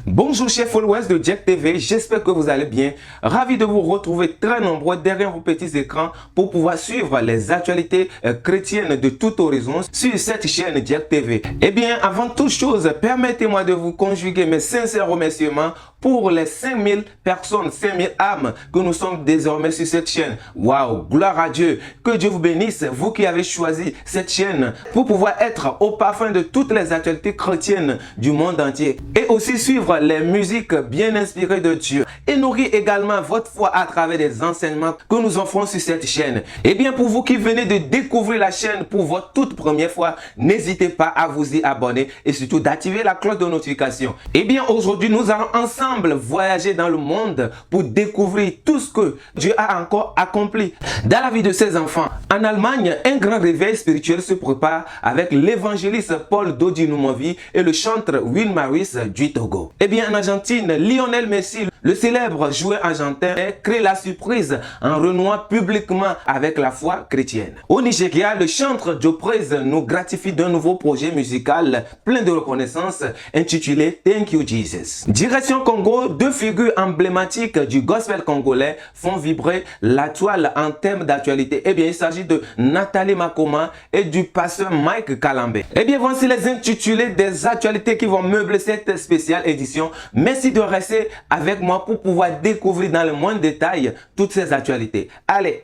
Bonjour chers followers de Jack TV, j'espère que vous allez bien. Ravi de vous retrouver très nombreux derrière vos petits écrans pour pouvoir suivre les actualités chrétiennes de tout horizon sur cette chaîne Jack TV. Eh bien, avant toute chose, permettez-moi de vous conjuguer mes sincères remerciements pour les 5000 personnes, 5000 âmes que nous sommes désormais sur cette chaîne. Waouh, gloire à Dieu. Que Dieu vous bénisse, vous qui avez choisi cette chaîne pour pouvoir être au parfum de toutes les actualités chrétiennes du monde entier et aussi suivre les musiques bien inspirées de Dieu et nourrir également votre foi à travers des enseignements que nous offrons sur cette chaîne. Et bien, pour vous qui venez de découvrir la chaîne pour votre toute première fois, n'hésitez pas à vous y abonner et surtout d'activer la cloche de notification. Et bien, aujourd'hui, nous allons ensemble voyager dans le monde pour découvrir tout ce que Dieu a encore accompli dans la vie de ses enfants. En Allemagne, un grand réveil spirituel se prépare avec l'évangéliste Paul Dodinumovi et le chanteur Will Maris du Togo. Et bien, en Argentine, Lionel Messi, le célèbre joueur argentin, crée la surprise en renouant publiquement avec la foi chrétienne. Au Nigeria, le chanteur Joe Praise nous gratifie d'un nouveau projet musical plein de reconnaissance intitulé Thank You Jesus. Direction Congo, deux figures emblématiques du gospel congolais font vibrer la toile en termes d'actualité. Eh bien, il s'agit de Nathalie Makoma et du pasteur Mike Kalambe. Eh bien, voici les intitulés des actualités qui vont meubler cette spéciale édition. Merci de rester avec moi pour pouvoir découvrir dans le moindre détail toutes ces actualités. Allez!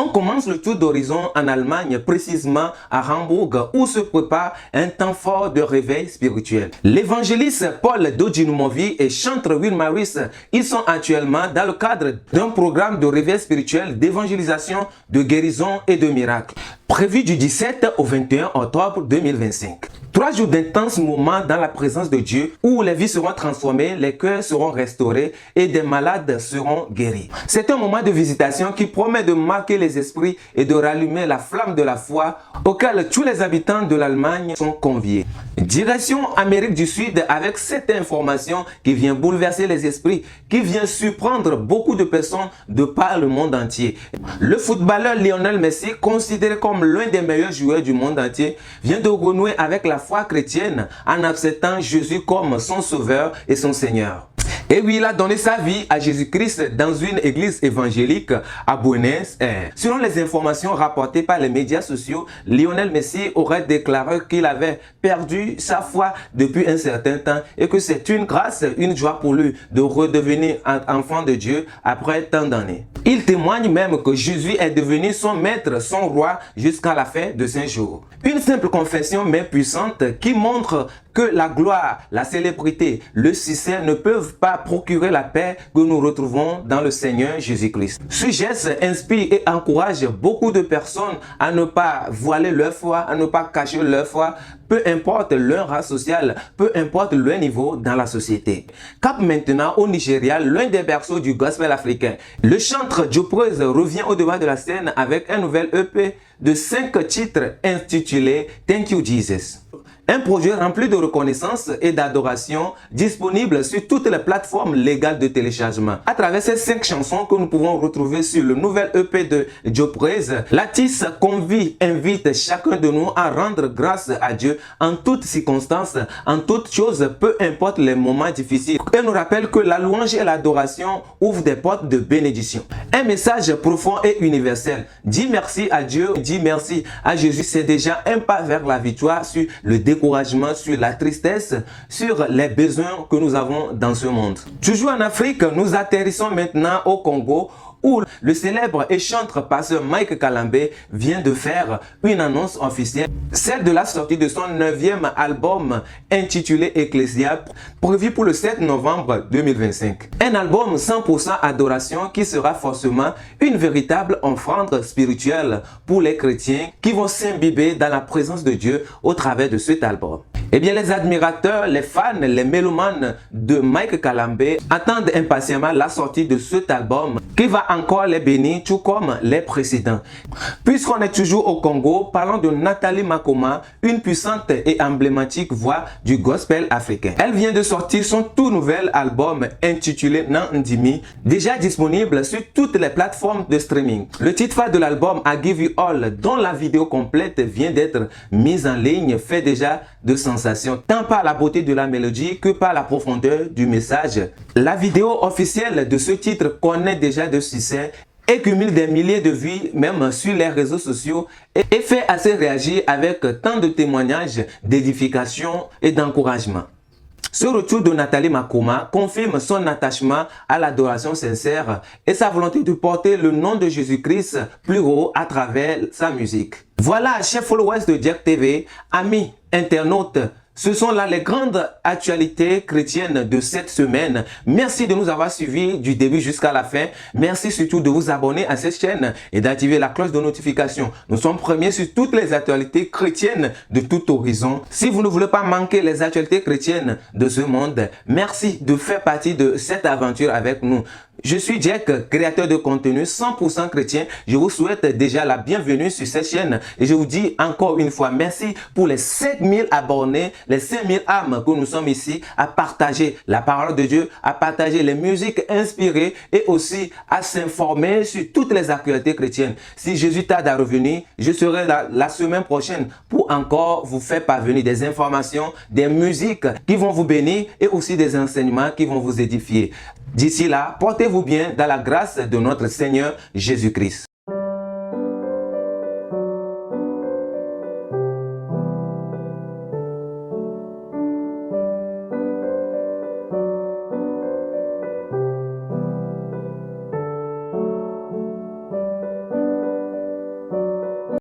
On commence le tour d'horizon en Allemagne, précisément à Hambourg, où se prépare un temps fort de réveil spirituel. L'évangéliste Paul Dodinumovi et chanteur Will Maris, ils sont actuellement dans le cadre d'un programme de réveil spirituel, d'évangélisation, de guérison et de miracles, prévu du 17 au 21 octobre 2025. 3 jours d'intenses moments dans la présence de Dieu où les vies seront transformées, les cœurs seront restaurés et des malades seront guéris. C'est un moment de visitation qui promet de marquer les esprits et de rallumer la flamme de la foi auquel tous les habitants de l'Allemagne sont conviés. Direction Amérique du Sud avec cette information qui vient bouleverser les esprits, qui vient surprendre beaucoup de personnes de par le monde entier. Le footballeur Lionel Messi, considéré comme l'un des meilleurs joueurs du monde entier, vient de renouer avec la foi chrétienne en acceptant Jésus comme son sauveur et son Seigneur. Et oui, il a donné sa vie à Jésus-Christ dans une église évangélique à Buenos Aires. Selon les informations rapportées par les médias sociaux, Lionel Messi aurait déclaré qu'il avait perdu sa foi depuis un certain temps et que c'est une grâce, une joie pour lui de redevenir un enfant de Dieu après tant d'années. Il témoigne même que Jésus est devenu son maître, son roi jusqu'à la fin de ses jours. Une simple confession mais puissante qui montre que la gloire, la célébrité, le succès ne peuvent pas procurer la paix que nous retrouvons dans le Seigneur Jésus-Christ. Ce geste inspire et encourage beaucoup de personnes à ne pas voiler leur foi, à ne pas cacher leur foi, peu importe leur race sociale, peu importe leur niveau dans la société. Cap maintenant au Nigeria, l'un des berceaux du gospel africain. Le chanteur Joe Praise revient au devant de la scène avec un nouvel EP de 5 titres intitulé Thank You Jesus. Un projet rempli de reconnaissance et d'adoration disponible sur toutes les plateformes légales de téléchargement. À travers ces 5 chansons que nous pouvons retrouver sur le nouvel EP de Joe Praise, l'artiste invite chacun de nous à rendre grâce à Dieu en toutes circonstances, en toutes choses, peu importe les moments difficiles. Et nous rappelle que la louange et l'adoration ouvrent des portes de bénédiction. Un message profond et universel. Dis merci à Dieu, dis merci à Jésus. C'est déjà un pas vers la victoire sur le découragement, sur la tristesse, sur les besoins que nous avons dans ce monde. Toujours en Afrique, nous atterrissons maintenant au Congo où le célèbre et chanteur pasteur Mike Kalambe vient de faire une annonce officielle, celle de la sortie de son 9e album intitulé Ecclesia, prévu pour le 7 novembre 2025. Un album 100% adoration qui sera forcément une véritable offrande spirituelle pour les chrétiens qui vont s'imbiber dans la présence de Dieu au travers de cet album. Eh bien, les admirateurs, les fans, les mélomanes de Mike Kalambe attendent impatiemment la sortie de cet album qui va encore les bénir tout comme les précédents. Puisqu'on est toujours au Congo, parlons de Nathalie Makoma, une puissante et emblématique voix du gospel africain. Elle vient de sortir son tout nouvel album intitulé Nandimi, déjà disponible sur toutes les plateformes de streaming. Le titre phare de l'album I Give You All, dont la vidéo complète vient d'être mise en ligne, fait déjà de sensations, tant par la beauté de la mélodie que par la profondeur du message. La vidéo officielle de ce titre connaît déjà de succès et cumule des milliers de vues même sur les réseaux sociaux et fait assez réagir avec tant de témoignages d'édification et d'encouragement. Ce retour de Nathalie Makoma confirme son attachement à l'adoration sincère et sa volonté de porter le nom de Jésus-Christ plus haut à travers sa musique. Voilà, chers followers de Jack TV, amis internautes, ce sont là les grandes actualités chrétiennes de cette semaine. Merci de nous avoir suivis du début jusqu'à la fin. Merci surtout de vous abonner à cette chaîne et d'activer la cloche de notification. Nous sommes premiers sur toutes les actualités chrétiennes de tout horizon. Si vous ne voulez pas manquer les actualités chrétiennes de ce monde, merci de faire partie de cette aventure avec nous. Je suis Jack, créateur de contenu 100% chrétien. Je vous souhaite déjà la bienvenue sur cette chaîne et je vous dis encore une fois merci pour les 7000 abonnés, les 5000 âmes que nous sommes ici à partager la parole de Dieu, à partager les musiques inspirées et aussi à s'informer sur toutes les actualités chrétiennes. Si Jésus tarde à revenir, je serai là la semaine prochaine pour encore vous faire parvenir des informations, des musiques qui vont vous bénir et aussi des enseignements qui vont vous édifier. D'ici là, portez-vous bien dans la grâce de notre Seigneur Jésus-Christ.